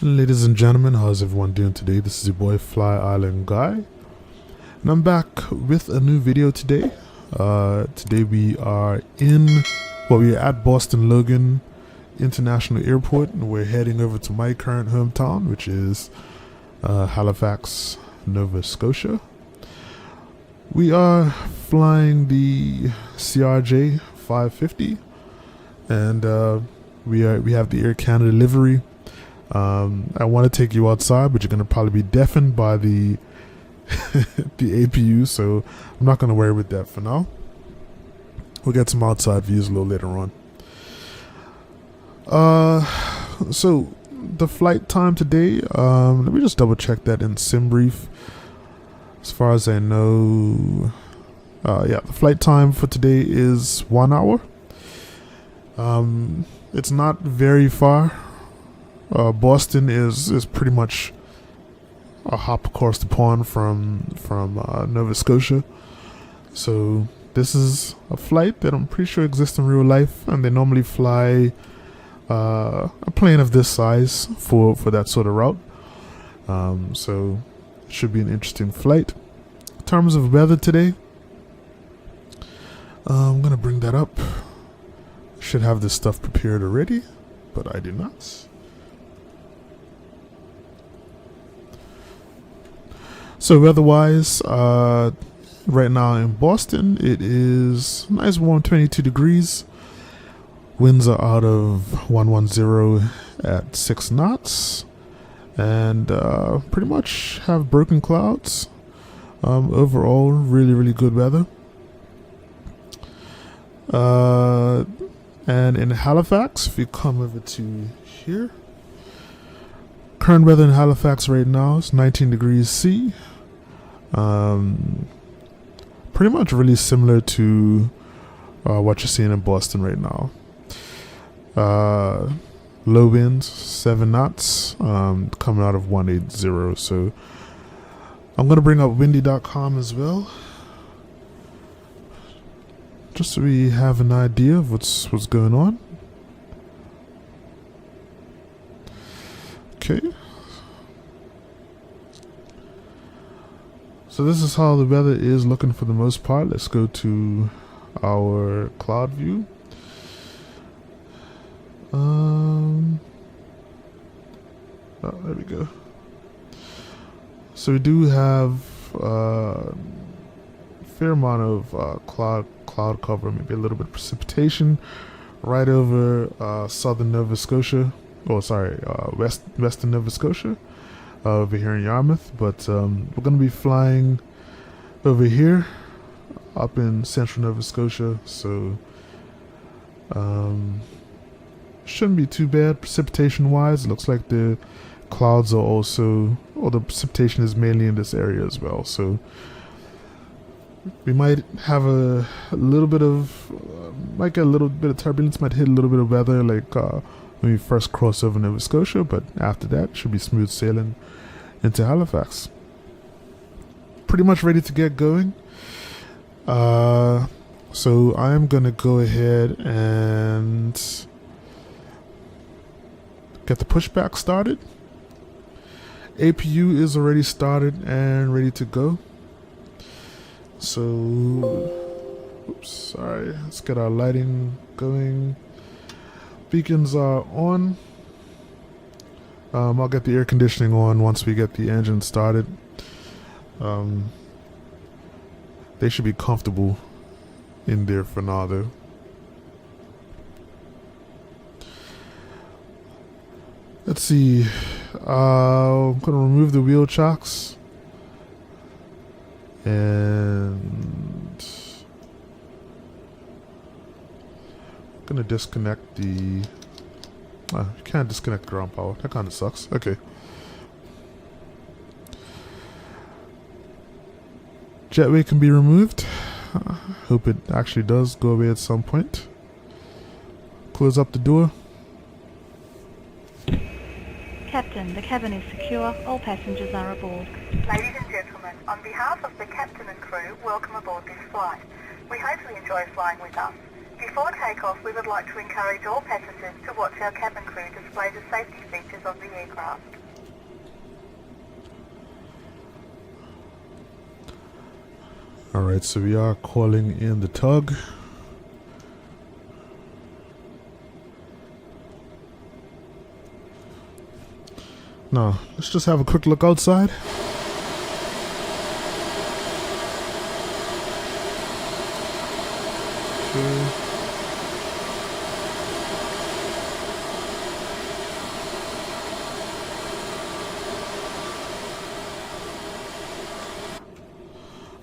Ladies and gentlemen, how's everyone doing today? This is your boy FlyIsland guy, and I'm back with a new video today. Today we're at Boston Logan International Airport, and we're heading over to my current hometown, which is Halifax, Nova Scotia. We are flying the CRJ 550, and we have the Air Canada livery. I want to take you outside, but you're going to probably be deafened by the the APU, so I'm not going to worry with that for now. We'll get some outside views a little later on. So the flight time today, let me just double check that in SimBrief. As far as I know, yeah, the flight time for today is 1 hour. It's not very far. Boston is pretty much a hop across the pond from Nova Scotia. So this is a flight that I'm pretty sure exists in real life, and they normally fly a plane of this size for that sort of route. So it should be an interesting flight. In terms of weather today, I'm gonna bring that up. Should have this stuff prepared already, but I do not. So weather-wise, right now in Boston, it is nice warm 22 degrees. Winds are out of 110 at 6 knots. And pretty much have broken clouds. Overall, really good weather. And in Halifax, if you come over to here, current weather in Halifax right now is 19 degrees C. Pretty much really similar to what you're seeing in Boston right now. Low winds, 7 knots, coming out of 180. So I'm going to bring up windy.com as well, just so we have an idea of what's going on. Okay. So this is how the weather is looking for the most part. Let's go to our cloud view. There we go. So we do have a fair amount of cloud cover, maybe a little bit of precipitation right over southern Nova Scotia. Oh, sorry, western Nova Scotia, over here in Yarmouth. But we're going to be flying over here, up in central Nova Scotia. So shouldn't be too bad precipitation-wise. It looks like the clouds are also, or the precipitation is mainly in this area as well. So we might have a little bit of, might get a little bit of turbulence, might hit a little bit of weather, like when we first cross over Nova Scotia, but after that should be smooth sailing into Halifax. Pretty much ready to get going. So I'm gonna go ahead and get the pushback started. APU is already started and ready to go. So, oops, sorry, let's get our lighting going. Beacons are on. I'll get the air conditioning on once we get the engine started. They should be comfortable in there for now though. Let's see. I'm gonna remove the wheel chocks. And I'm gonna disconnect the. You can't disconnect the ground power. That kind of sucks. Okay. Jetway can be removed. Hope it actually does go away at some point. Close up the door. Captain, the cabin is secure. All passengers are aboard. Ladies and gentlemen, on behalf of the captain and crew, welcome aboard this flight. We hope you enjoy flying with us. Before takeoff, we would like to encourage all passengers to watch our cabin crew display the safety features of the aircraft. Alright, so we are calling in the tug. Now, let's just have a quick look outside. Okay.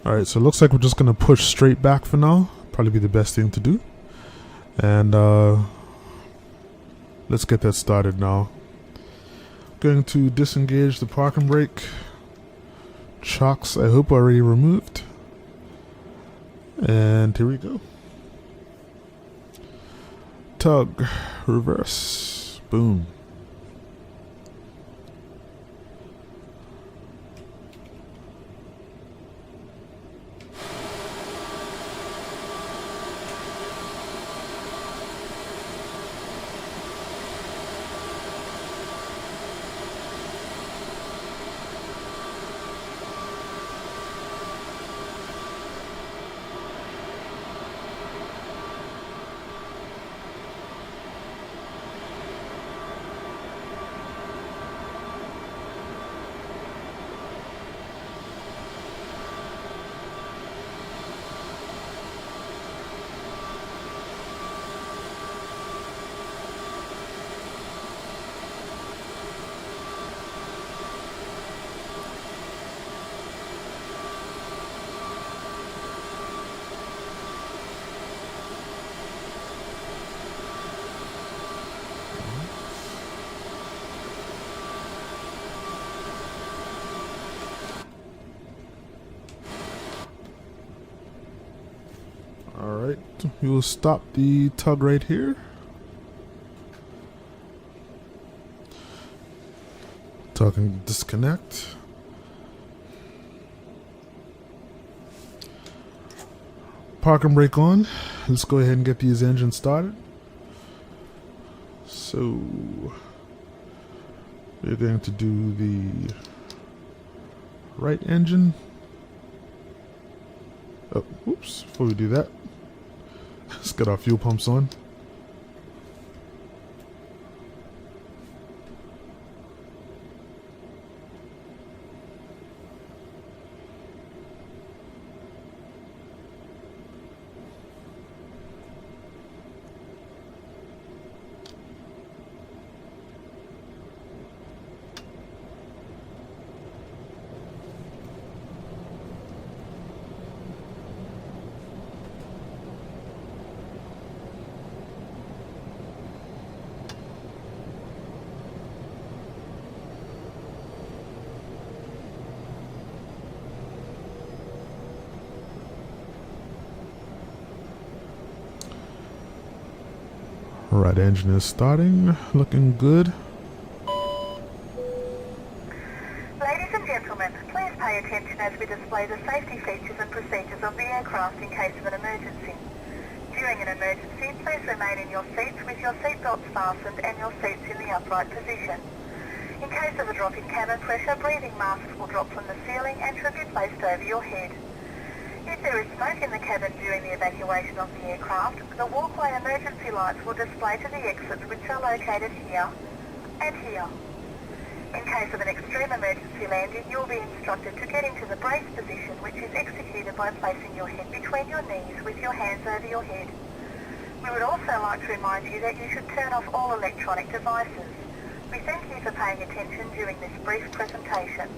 Alright, so it looks like we're just going to push straight back for now. Probably be the best thing to do. And let's get that started now. Going to disengage the parking brake. Chocks, I hope, already removed. And here we go. Tug, reverse, boom. Alright, we will stop the tug right here. Tug can disconnect. Parking brake on. Let's go ahead and get these engines started. So we're going to do the right engine. Oh, oops, before we do that, let's get our fuel pumps on. Right engine is starting, looking good. Ladies and gentlemen, please pay attention as we display the safety features and procedures of the aircraft in case of an emergency. During an emergency, please remain in your seats with your seatbelts fastened and your seats in the upright position. In case of a drop in cabin pressure, breathing masks will drop from the ceiling and should be placed over your head. If there is smoke in the cabin during the evacuation of the aircraft, the walkway emergency lights will display to the exits which are located here and here. In case of an extreme emergency landing, you will be instructed to get into the brace position, which is executed by placing your head between your knees with your hands over your head. We would also like to remind you that you should turn off all electronic devices. We thank you for paying attention during this brief presentation.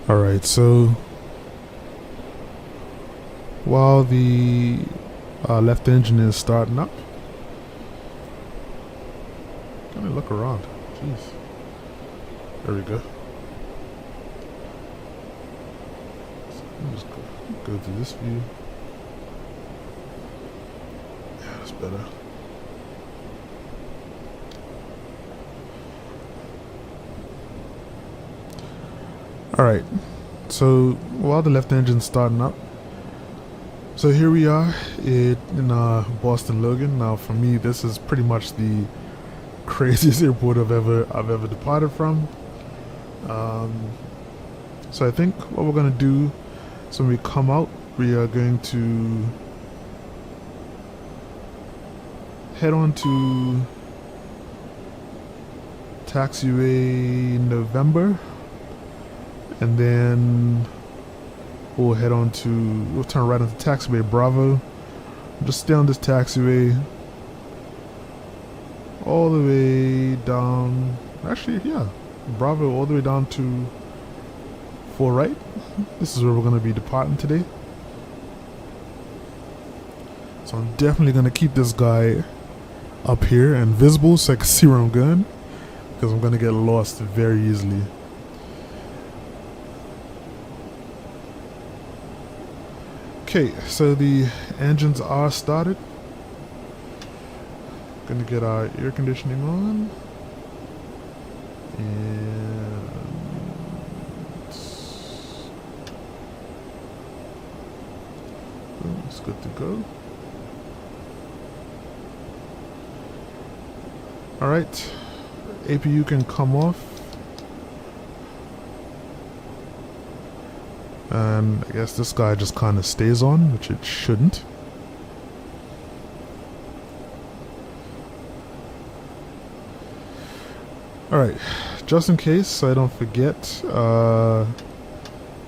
Alright, so while the left engine is starting up, let me look around. Jeez. There we go. So let me just go to this view. Yeah, that's better. Alright, so while the left engine's starting up, so here we are in Boston Logan. Now for me, this is pretty much the craziest airport I've ever departed from. So I think what we're gonna do is when we come out, we are going to head on to taxiway November, and then we'll turn right onto taxiway Bravo. Just stay on this taxiway all the way down, actually yeah, Bravo all the way down to 4 right. This is where we're going to be departing today. So I'm definitely going to keep this guy up here and visible so I can see where I'm going, because I'm going to get lost very easily. Okay, so the engines are started. Gonna get our air conditioning on, and it's good to go. Alright, APU can come off. And I guess this guy just kind of stays on, which it shouldn't. Alright, just in case so I don't forget,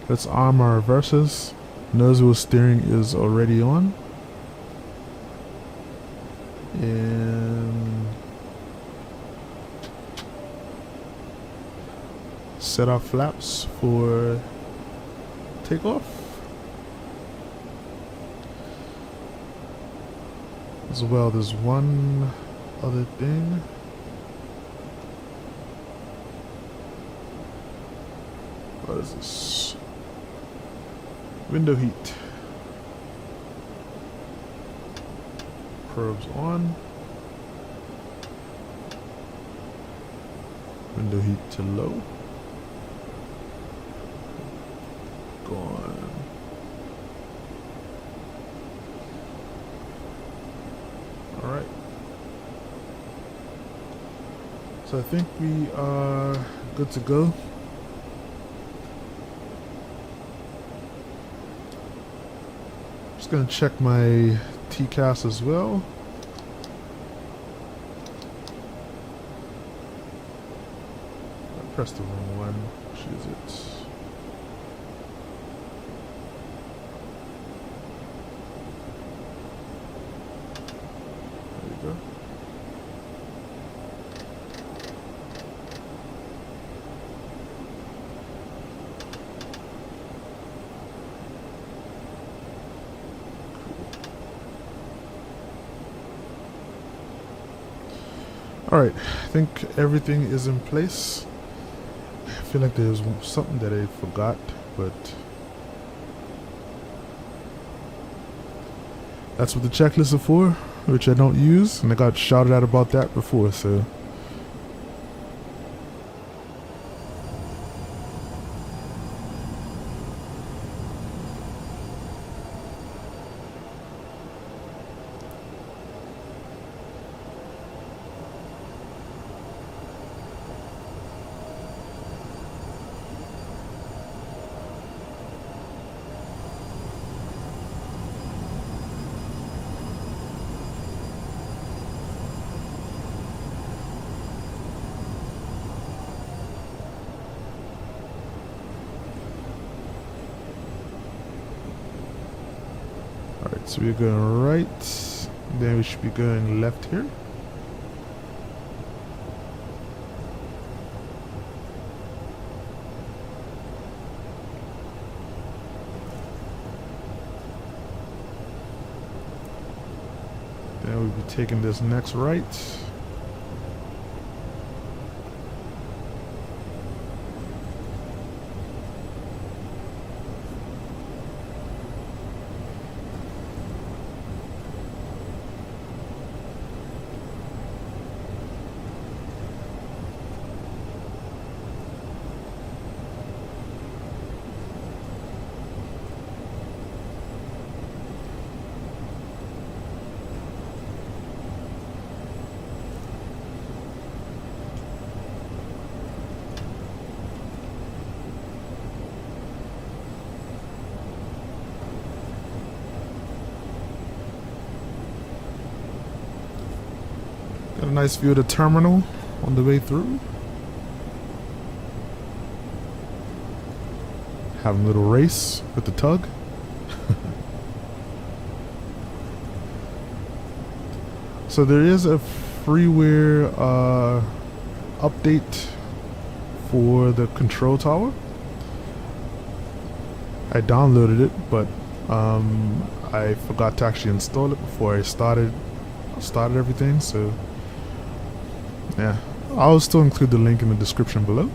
let's arm our reversers. Nose wheel steering is already on. And set our flaps for takeoff. As well, there's one other thing. What is this? Window heat. Probes on. Window heat to low. Gone. Alright. So I think we are good to go. Just gonna check my TCAS as well. I pressed the wrong one. Which is it? There we go. Alright, I think everything is in place. I feel like there's something that I forgot, but that's what the checklists are for, which I don't use, and I got shouted at about that before, so. Alright, so we're going right, then we should be going left here. Then we'll be taking this next right. a nice view of the terminal on the way through. Having a little race with the tug. So there is a freeware update for the control tower. I downloaded it, but I forgot to actually install it before I started everything. So yeah, I'll still include the link in the description below.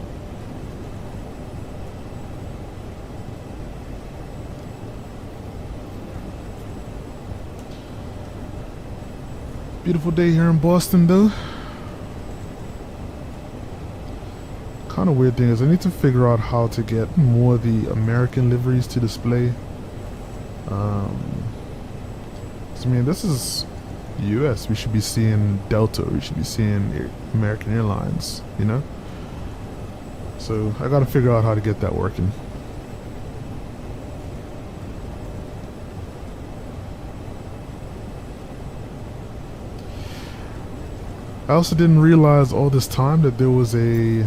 Beautiful day here in Boston though. Kind of weird thing is I need to figure out how to get more of the American liveries to display. I mean, this is US. We should be seeing Delta. We should be seeing American Airlines, you know? So I gotta figure out how to get that working. I also didn't realize all this time that there was a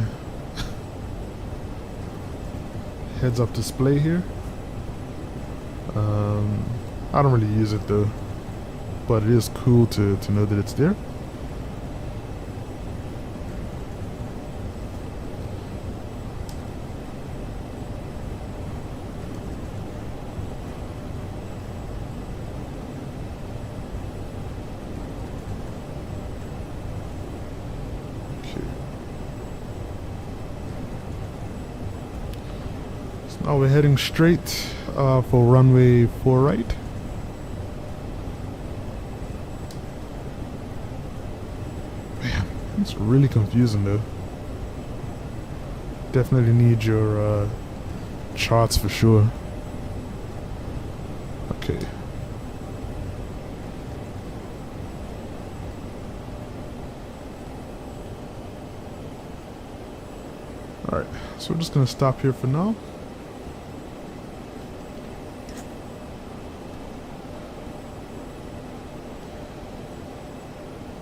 heads-up display here. I don't really use it though, but it is cool to know that it's there. Now we're heading straight for runway 4 right. Man, it's really confusing though. Definitely need your charts for sure. Okay. Alright, so we're just gonna stop here for now.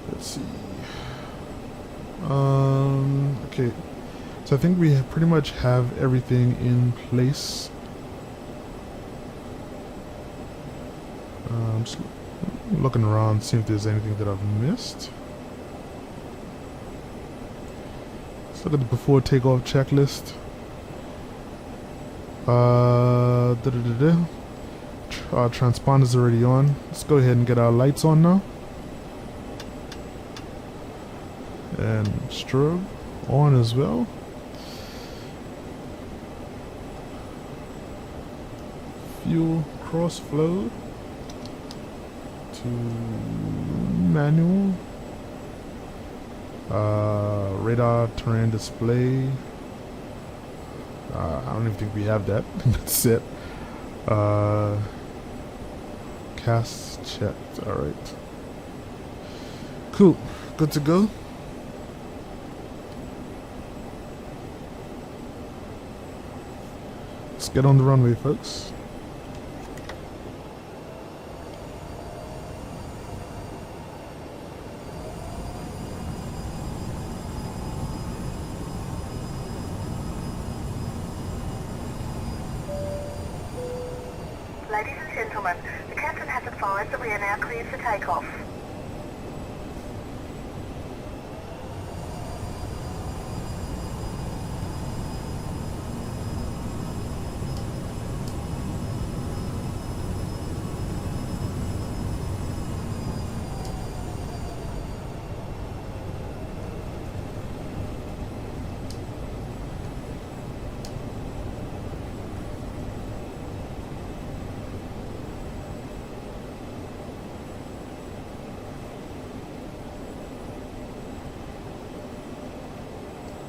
Let's see. Okay. So I think we pretty much have everything in place. I'm just looking around, see if there's anything that I've missed. Let's look at the before takeoff checklist. Transponder's already on. Let's go ahead and get our lights on now. And strobe on as well. Fuel cross flow to manual. Radar terrain display. I don't even think we have that. That's it. Cast checked. Alright. Cool. Good to go. Let's get on the runway, folks. Ladies and gentlemen, the captain has advised that we are now cleared for takeoff.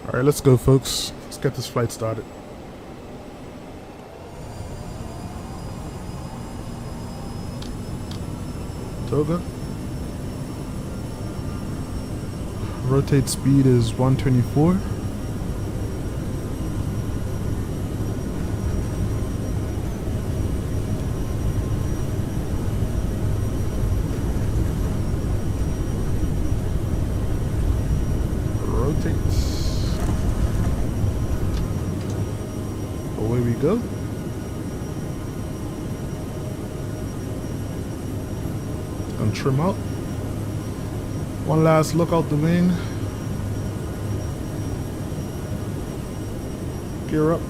Alright, let's go, folks. Let's get this flight started. Toga. Rotate speed is 124. rotate. Away we go. And trim out. One last look out the wing. Gear up.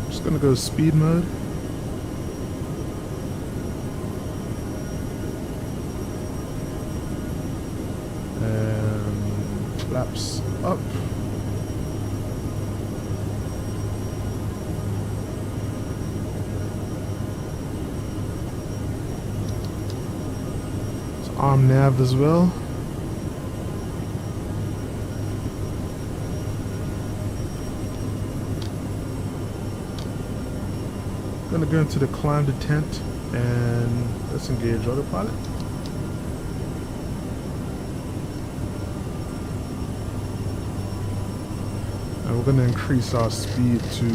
Just gonna go speed mode. And flaps up. It's arm nav as well. Gonna go into the climb to tent and let's engage autopilot. And we're gonna increase our speed to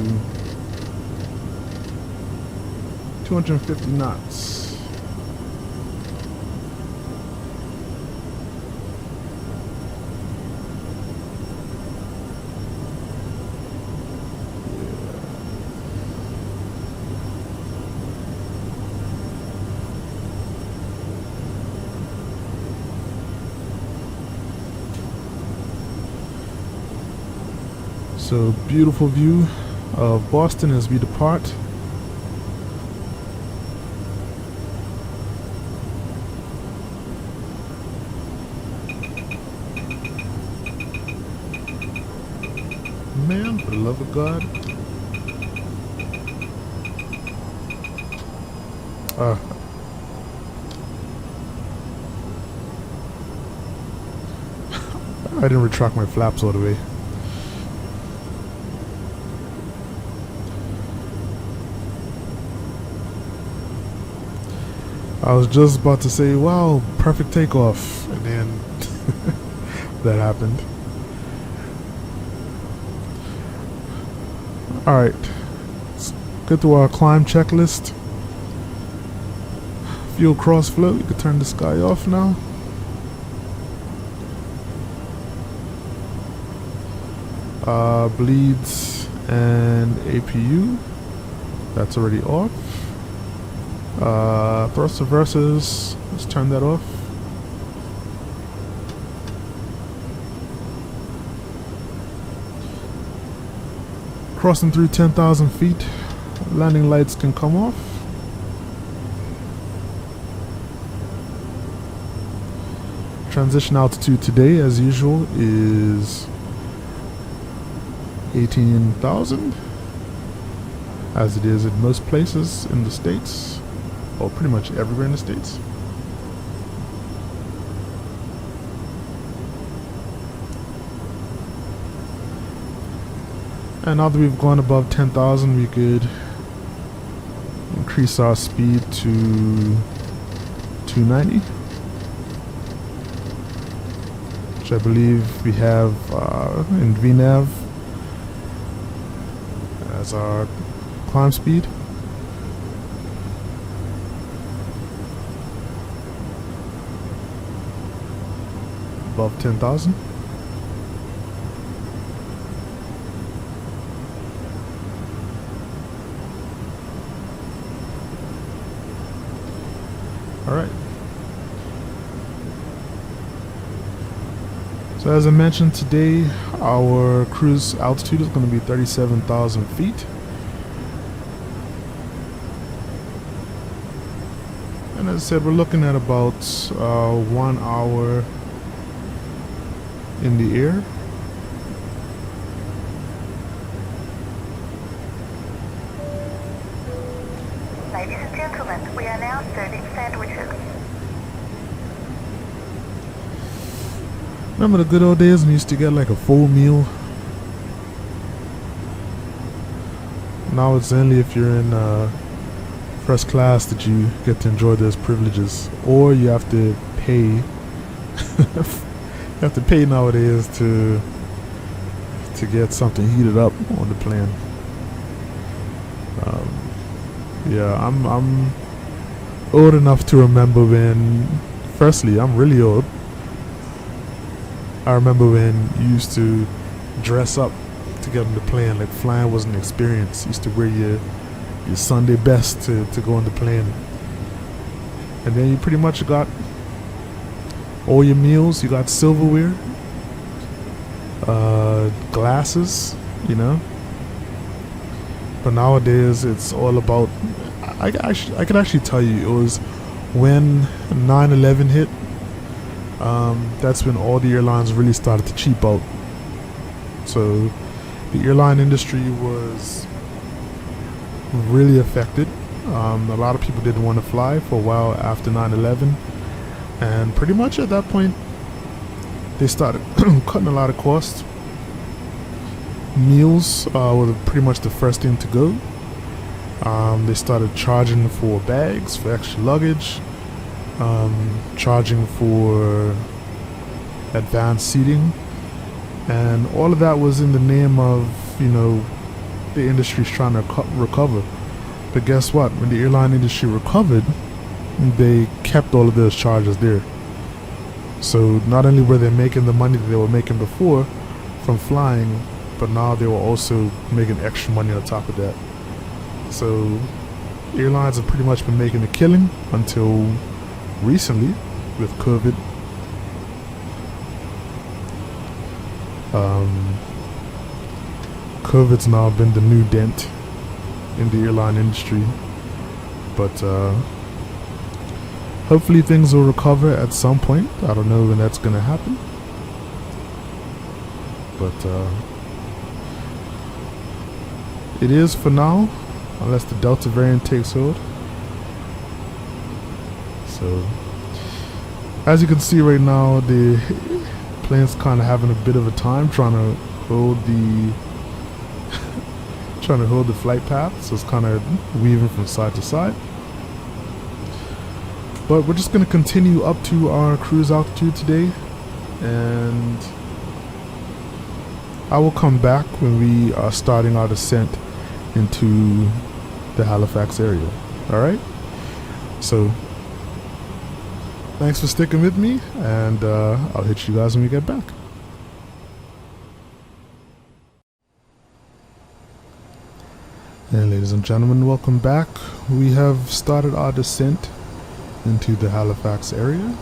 250 knots. So beautiful view of Boston as we depart. Man, for the love of God. I didn't retract my flaps all the way. I was just about to say, wow, perfect takeoff, and then that happened. Alright, let's go through our climb checklist. Fuel cross flow, you can turn the sky off now. Bleeds and APU, that's already off. Thrust reversers, let's turn that off. Crossing through 10,000 feet, landing lights can come off. Transition altitude today, as usual, is 18,000, as it is in most places in the States. Or pretty much everywhere in the States. And now that we've gone above 10,000, we could increase our speed to 290, which I believe we have in VNav as our climb speed. Above 10,000. All right. So as I mentioned, today our cruise altitude is going to be 37,000 feet. And as I said, we're looking at about 1 hour in the air. Ladies and gentlemen, we are now serving sandwiches. Remember the good old days when you used to get like a full meal? Now it's only if you're in first class that you get to enjoy those privileges, or you have to pay You have to pay nowadays to get something heated up on the plane. Yeah, I'm old enough to remember when. Firstly, I'm really old. I remember when you used to dress up to get on the plane. Like, flying was an experience. You used to wear your Sunday best to go on the plane. And then you pretty much got all your meals. You got silverware, glasses, you know. But nowadays it's all about. I could actually tell you it was when 9/11 hit. That's when all the airlines really started to cheap out. So the airline industry was really affected. A lot of people didn't want to fly for a while after 9/11, and pretty much at that point they started cutting a lot of costs. Meals were pretty much the first thing to go. They started charging for bags, for extra luggage, charging for advanced seating, and all of that was in the name of, you know, the industry's trying to recover. But guess what? When the airline industry recovered, they kept all of those charges there. So not only were they making the money that they were making before from flying, but now they were also making extra money on top of that. So airlines have pretty much been making a killing until recently with COVID. COVID's now been the new dent in the airline industry, but hopefully things will recover at some point. I don't know when that's gonna happen, but it is for now, unless the Delta variant takes hold. So as you can see right now, the plane's kind of having a bit of a time trying to hold the flight path, so it's kind of weaving from side to side. But we're just going to continue up to our cruise altitude today, and I will come back when we are starting our descent into the Halifax area. Alright, so thanks for sticking with me, and I'll hit you guys when we get back. And ladies and gentlemen, welcome back. We have started our descent into the Halifax area.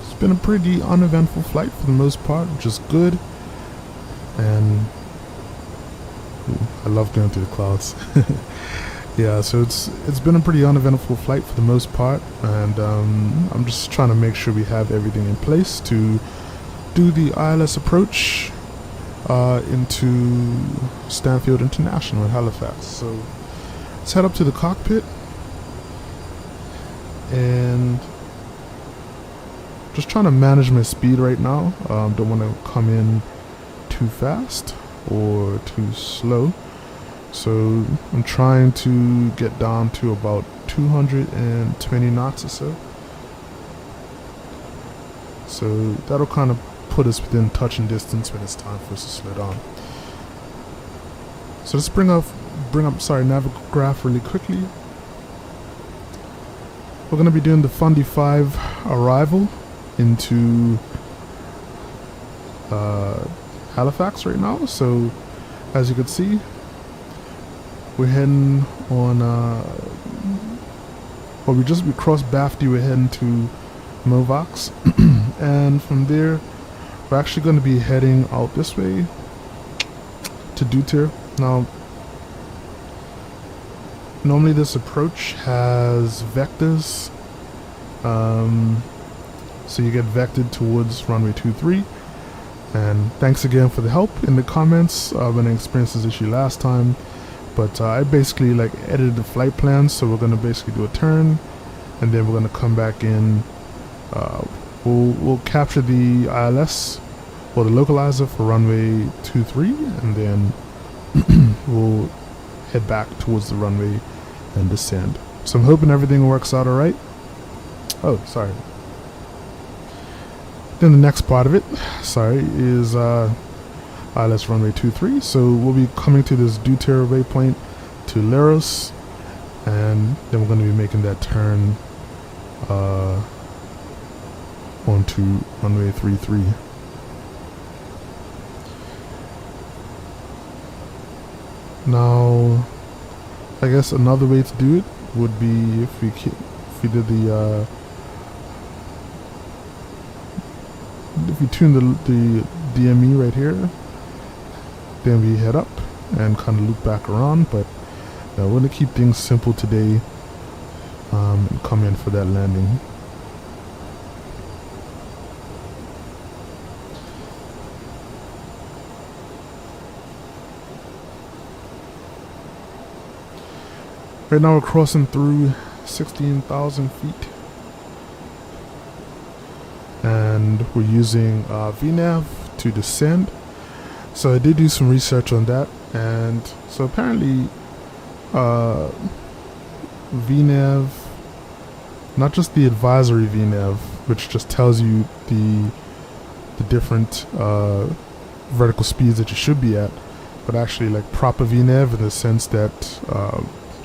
It's been a pretty uneventful flight for the most part, which is good. And I love going through the clouds. Yeah, so it's been a pretty uneventful flight for the most part, and I'm just trying to make sure we have everything in place to do the ILS approach into Stanfield International in Halifax. So let's head up to the cockpit and just trying to manage my speed right now. Don't want to come in too fast or too slow. So I'm trying to get down to about 220 knots or so. So that'll kind of put us within touching distance when it's time for us to slow down. So let's bring up Navigraph really quickly. We're going to be doing the Fundy 5 arrival into Halifax right now. So as you can see, we're heading on we crossed Bafty, we're heading to Movox, and from there we're actually going to be heading out this way to Dutir. Now normally this approach has vectors, so you get vectored towards runway 23. And thanks again for the help in the comments when I experienced this issue last time. But I basically edited the flight plan, so we're going to basically do a turn, and then we're going to come back in. We'll capture the ILS or the localizer for runway 23, and then we'll head back towards the runway and descend. So I'm hoping everything works out alright. Oh, sorry. Then the next part of it, sorry, is let's runway 23. So we'll be coming to this Deuter waypoint to Laros, and then we're going to be making that turn onto runway 33. Now, I guess another way to do it would be if we did the if we tune the DME right here, then we head up and kind of loop back around. But we're going to keep things simple today and come in for that landing. Right now we're crossing through 16,000 feet, and we're using VNAV to descend. So I did do some research on that, and so apparently VNAV, not just the advisory VNAV, which just tells you the different vertical speeds that you should be at, but actually like proper VNAV in the sense that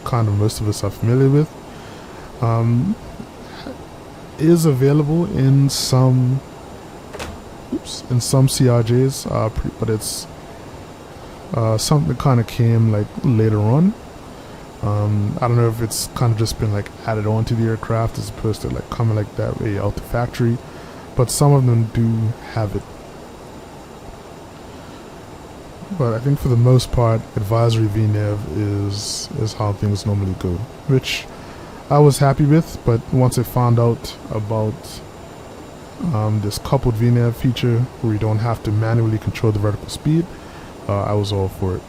kind of most of us are familiar with, is available in some CRJs, but it's something that kind of came like later on. I don't know if it's kind of just been like added onto the aircraft as opposed to like coming like that way out the factory, but some of them do have it. But I think for the most part, advisory VNAV is how things normally go, which I was happy with. But once I found out about this coupled VNAV feature where you don't have to manually control the vertical speed, I was all for it.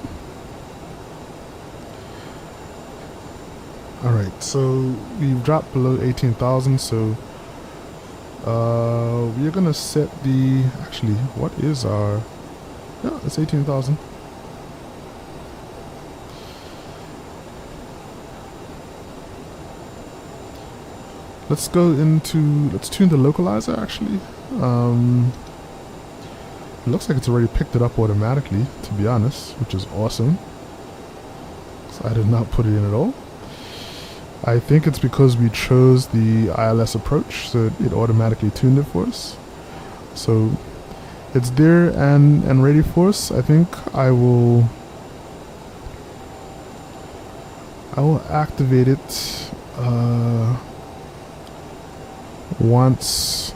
Alright, so we've dropped below 18,000, so we're gonna set the, actually, what is our, yeah, it's 18,000. Let's tune the localizer actually. It looks like it's already picked it up automatically, to be honest, which is awesome. So I did not put it in at all. I think it's because we chose the ILS approach, so it automatically tuned it for us. So it's there and ready for us. I think I will activate it once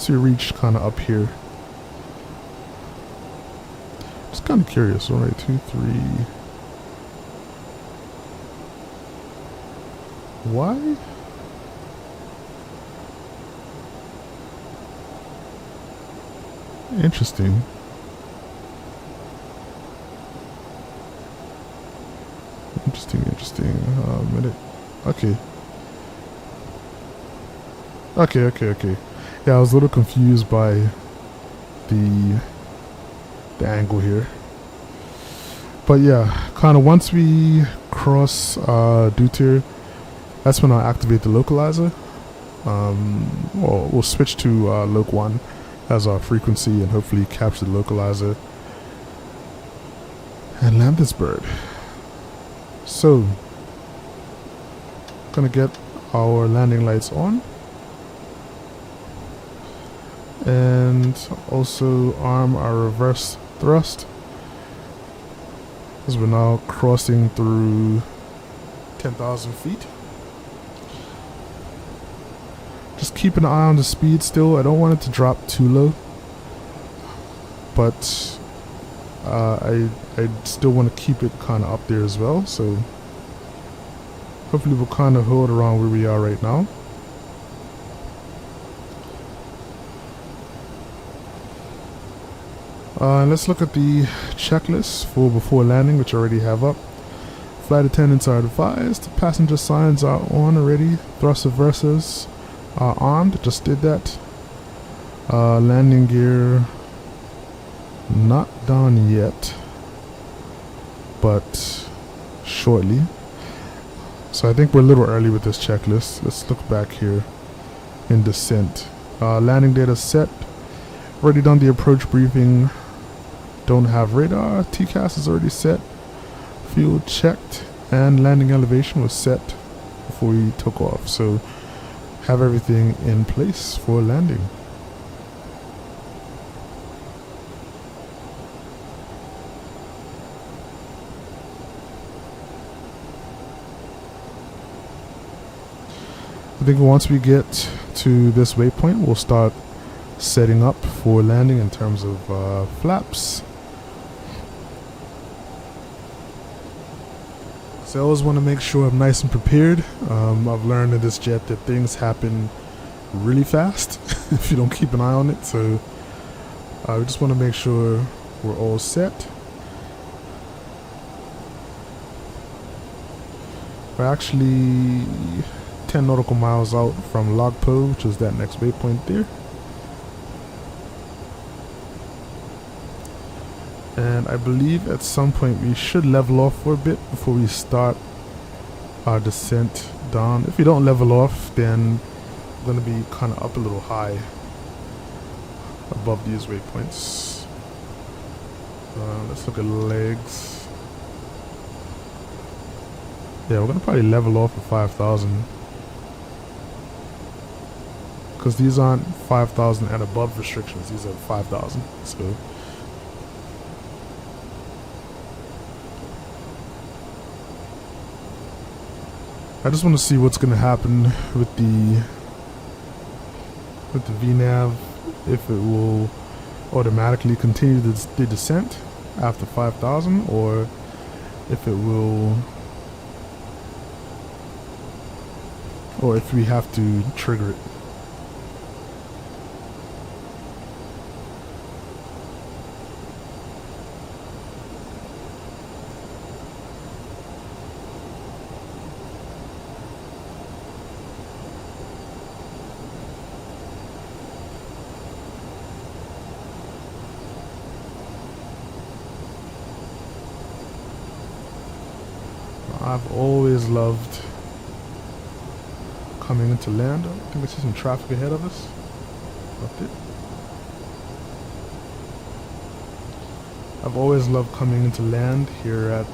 we reach kind of up here. Just kind of curious. All right, 2, 3. Why? Interesting. Interesting. Minute. Okay. Okay. Yeah, I was a little confused by the angle here. But yeah, kind of once we cross Deuter, that's when I'll activate the localizer. Or we'll switch to Loc 1 as our frequency and hopefully capture the localizer and land this bird. So, gonna get our landing lights on and also arm our reverse thrust as we're now crossing through 10,000 feet. Just keep an eye on the speed still. I don't want it to drop too low, but I still want to keep it kind of up there as well. So hopefully we'll kind of hold around where we are right now. And let's look at the checklist for before landing, which I already have up. Flight attendants are advised. Passenger signs are on already. Thrust reversers are armed. Just did that. Landing gear not done yet, but shortly. So I think we're a little early with this checklist. Let's look back here in descent. Landing data set. Already done the approach briefing. Don't have radar. TCAS is already set. Fuel checked. And landing elevation was set before we took off. So have everything in place for landing. I think once we get to this waypoint, we'll start setting up for landing in terms of flaps. So I always want to make sure I'm nice and prepared. I've learned in this jet that things happen really fast if you don't keep an eye on it. So we just want to make sure we're all set. We're actually 10 nautical miles out from Logpo, which is that next waypoint there. And I believe at some point we should level off for a bit before we start our descent down. If we don't level off, then we're going to be kind of up a little high above these waypoints. Let's look at legs. Yeah, we're going to probably level off at 5,000. Because these aren't 5,000 and above restrictions, these are 5,000. So I just want to see what's going to happen with the VNAV, if it will automatically continue the descent after 5,000, or if it will, or if we have to trigger it. I've always loved coming into land. I think I see some traffic ahead of us. Up there. I've always loved coming into land here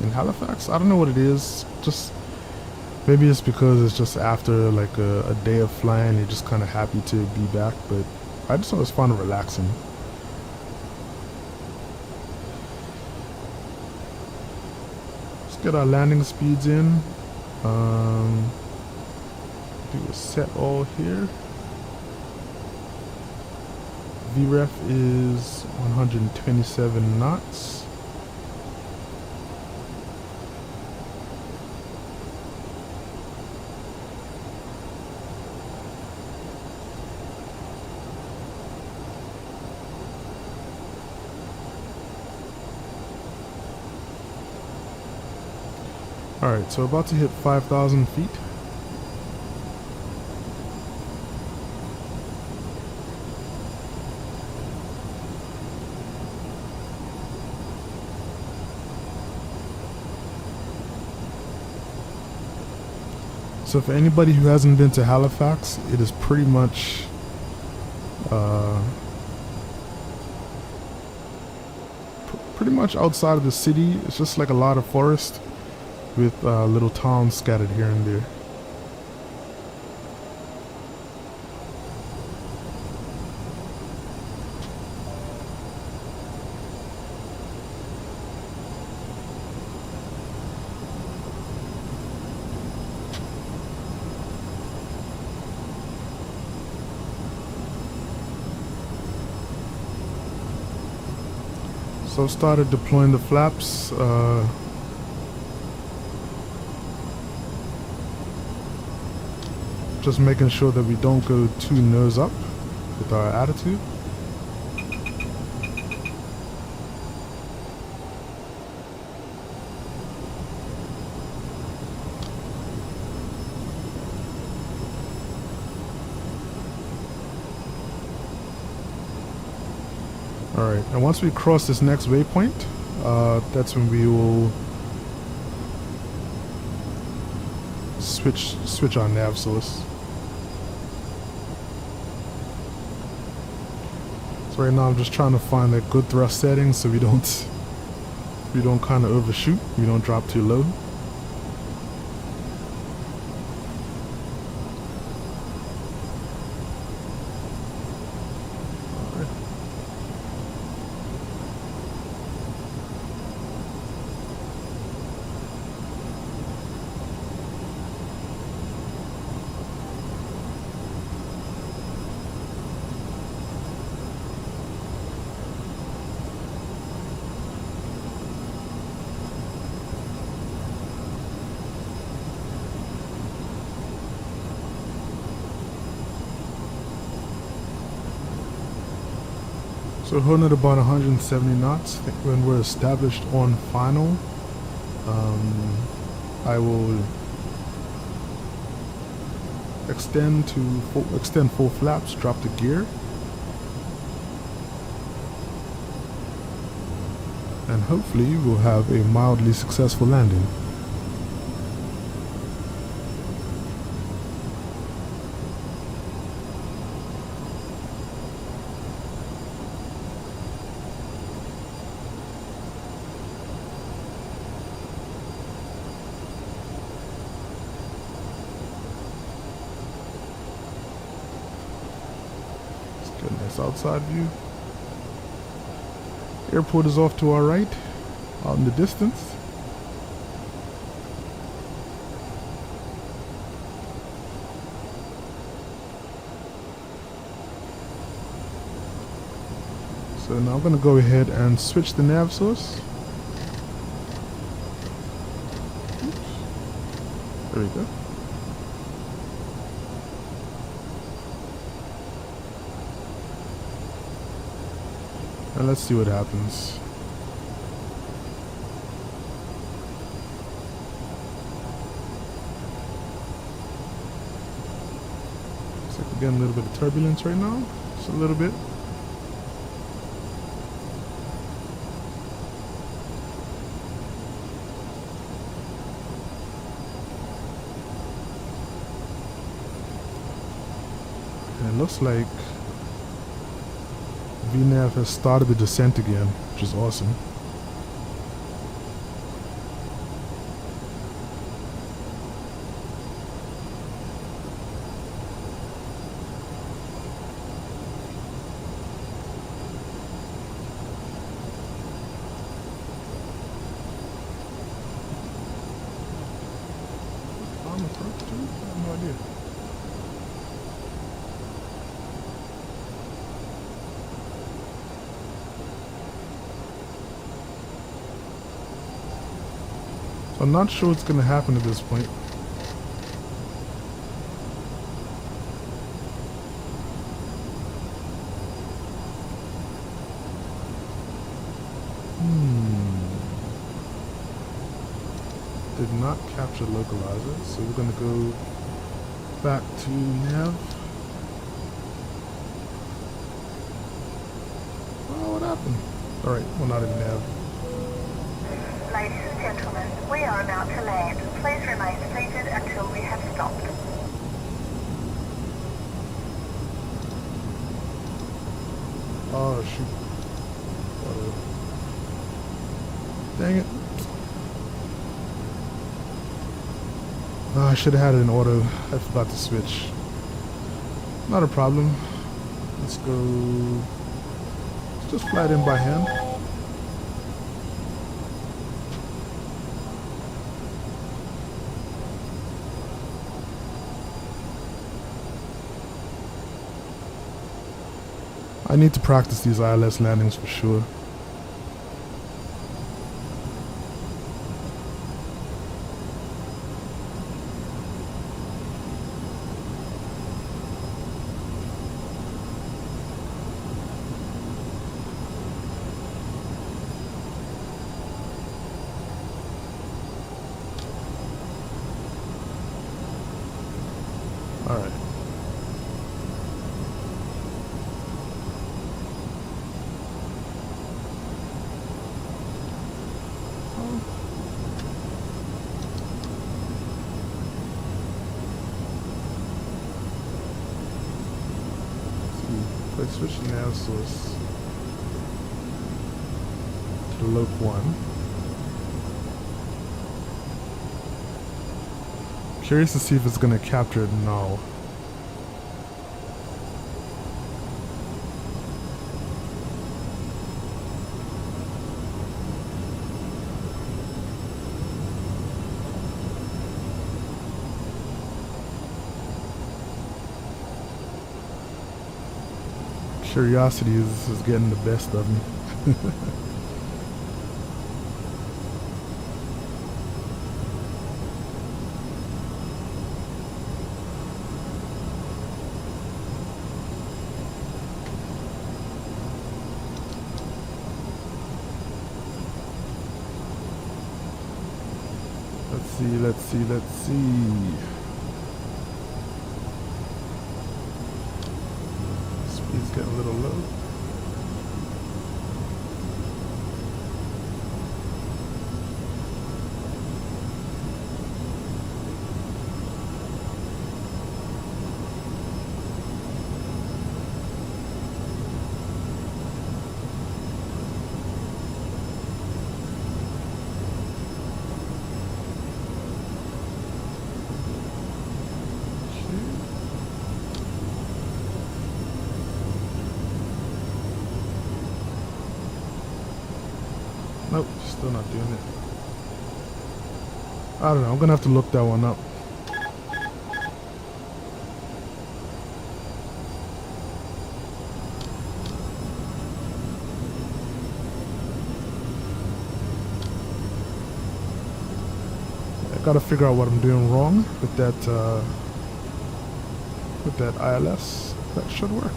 in Halifax. I don't know what it is. Just maybe it's because it's just after like a day of flying, you're just kind of happy to be back. But I just always find it relaxing. Get our landing speeds in. Do a set all here. VREF is 127 knots. Alright, so about to hit 5,000 feet. So for anybody who hasn't been to Halifax, it is pretty much outside of the city. It's just like a lot of forest with little towns scattered here and there. So I started deploying the flaps. Just making sure that we don't go too nose up with our attitude. Alright, and once we cross this next waypoint, that's when we will switch our nav source. So right now I'm just trying to find a good thrust setting so we don't kind of overshoot, we don't drop too low. So holding at about 170 knots. I think when we're established on final, I will extend full flaps, drop the gear, and hopefully we'll have a mildly successful landing. Nice outside view. Airport is off to our right, out in the distance. So now I'm going to go ahead and switch the nav source. Oops. There we go. And let's see what happens. Looks like we're getting a little bit of turbulence right now. Just a little bit. And it looks like VNAV has started the descent again, which is awesome. On approach to? I have no idea. So I'm not sure what's going to happen at this point. Did not capture localizer, so we're going to go back to nav. Oh, what happened? Alright, we're not in nav. Ladies and gentlemen, we are about to land. Please remain seated until we have stopped. Oh shoot. Dang it. Oh, I should have had it in auto. I forgot to switch. Not a problem. Let's go. Let's just fly it in by hand. I need to practice these ILS landings for sure. All right. let's switch the nav source to the Loke one. Curious to see if it's gonna capture it now. Curiosity is getting the best of me. Let's see. Speed's getting a little low. Nope, still not doing it. I don't know, I'm gonna have to look that one up. I gotta figure out what I'm doing wrong with that ILS. That should work.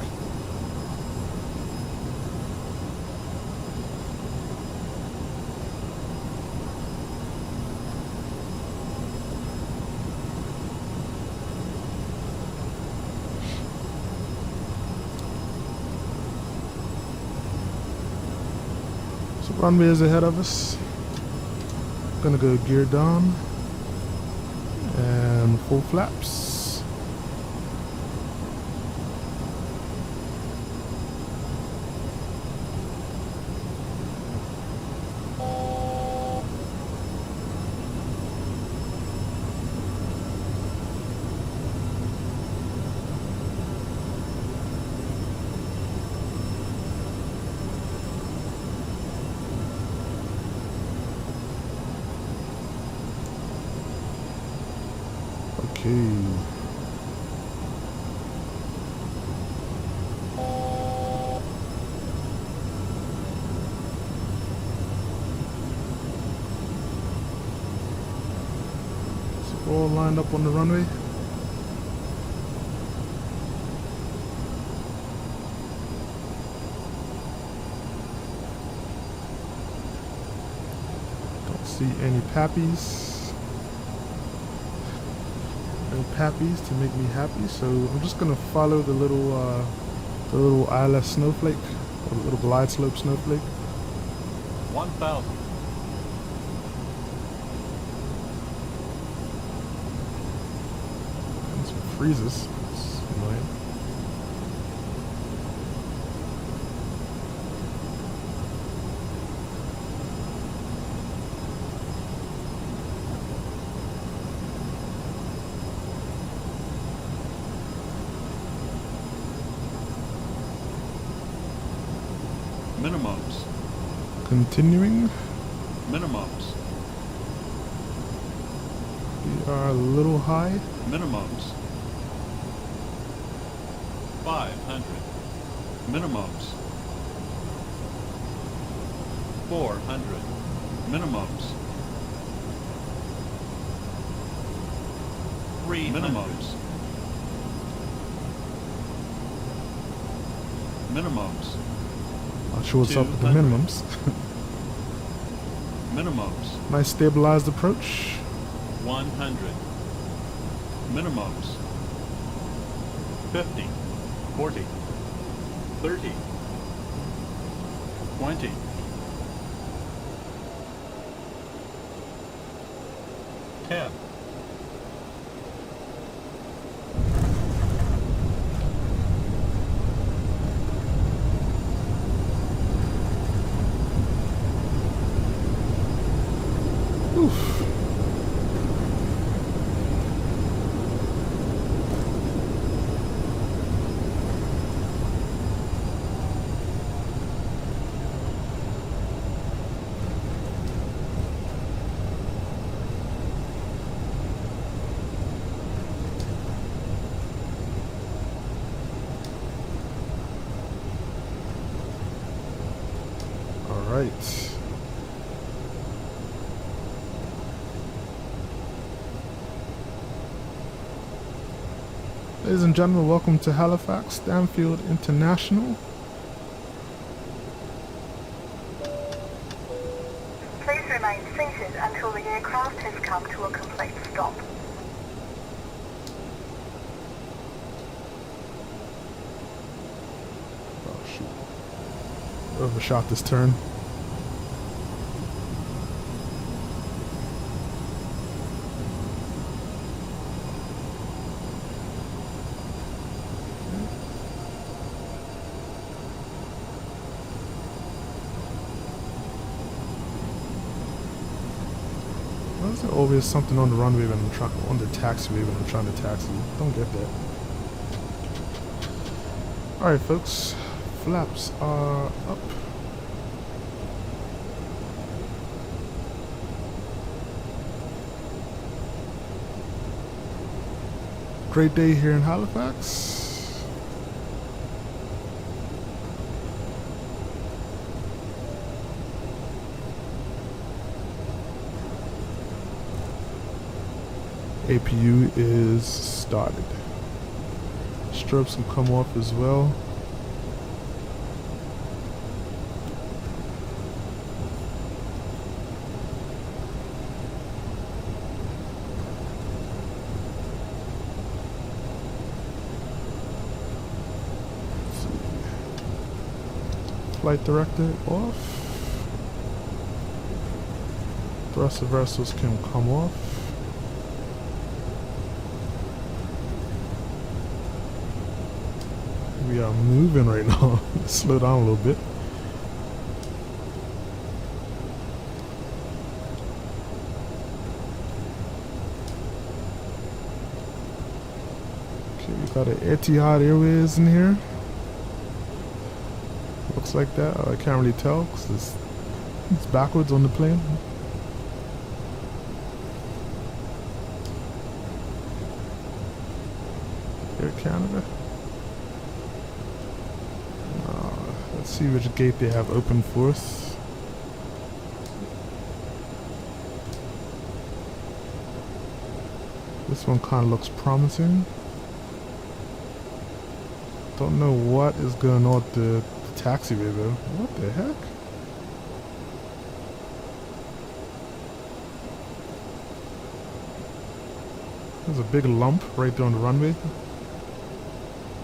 Runway is ahead of us. Gonna go gear down and full flaps. Okay. So all lined up on the runway. Don't see any pappies. Pappies to make me happy, so I'm just gonna follow the little ILS snowflake, or the little glide slope snowflake. 1,000. And some freezes. It's annoying. Minimums. Continuing. Minimums. We are a little high. Minimums. 500. Minimums. 400. Minimums. 3 minimums. Minimums. Not sure what's up with the minimums. Minimums. Nice stabilized approach. 100. Minimums. 50. 40. 30. 20. 10. Oof. All right. Ladies and gentlemen, welcome to Halifax, Stanfield International. Please remain seated until the aircraft has come to a complete stop. Oh shoot. Overshot this turn. Why is there always something on the runway when I'm trying, on the taxiway when I'm trying to taxi? Don't get that. Alright folks, flaps are up. Great day here in Halifax. APU is started. Strobes can come off as well. Let's see. Flight director off. Thrust reversals can come off. We are moving right now. Slow down a little bit. Okay, we got an Etihad Airways in here. Looks like that. I can't really tell because it's backwards on the plane. Air Canada. Let's see which gate they have open for us. This one kind of looks promising. Don't know what is going on with the taxiway though. What the heck? There's a big lump right there on the runway.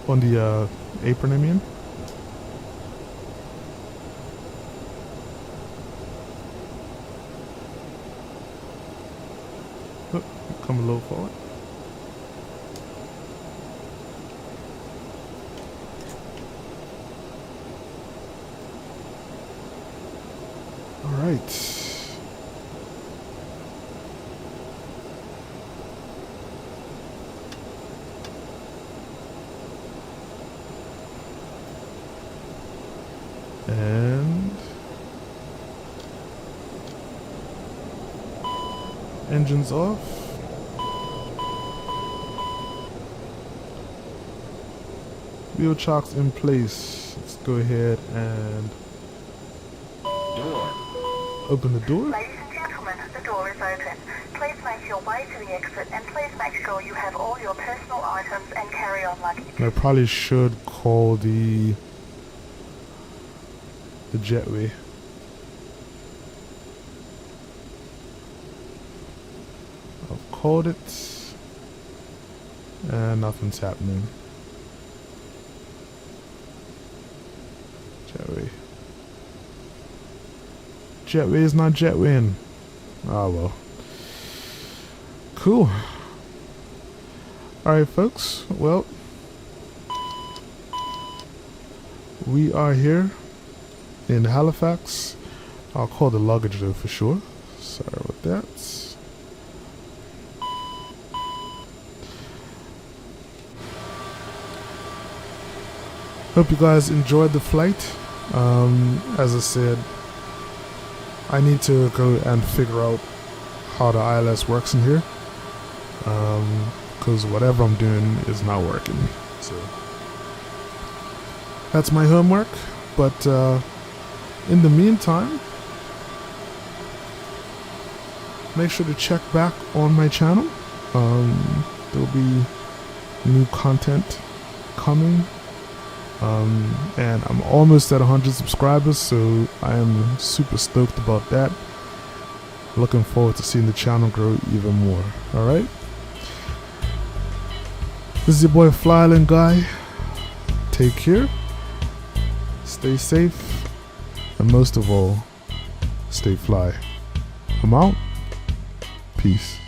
On the apron, I mean. Come a little forward. All right. And engines off. Wheel chocks in place. Let's go ahead and open the door. Ladies and gentlemen, the door is open. Please make your way to the exit and please make sure you have all your personal items and carry-on luggage. I probably should call the jetway. I've called it and nothing's happening. Jetway is not jetwaying. Oh well. Cool. Alright folks, well, we are here in Halifax. I'll call the luggage though for sure. Sorry about that. that. Hope you guys enjoyed the flight. As I said, I need to go and figure out how the ILS works in here, because whatever I'm doing is not working. So that's my homework. But in the meantime, make sure to check back on my channel. There'll be new content coming. And I'm almost at 100 subscribers, so I am super stoked about that. Looking forward to seeing the channel grow even more. Alright, this is your boy FlyIsland Guy. Take care, stay safe, and most of all, stay fly. I'm out. Peace.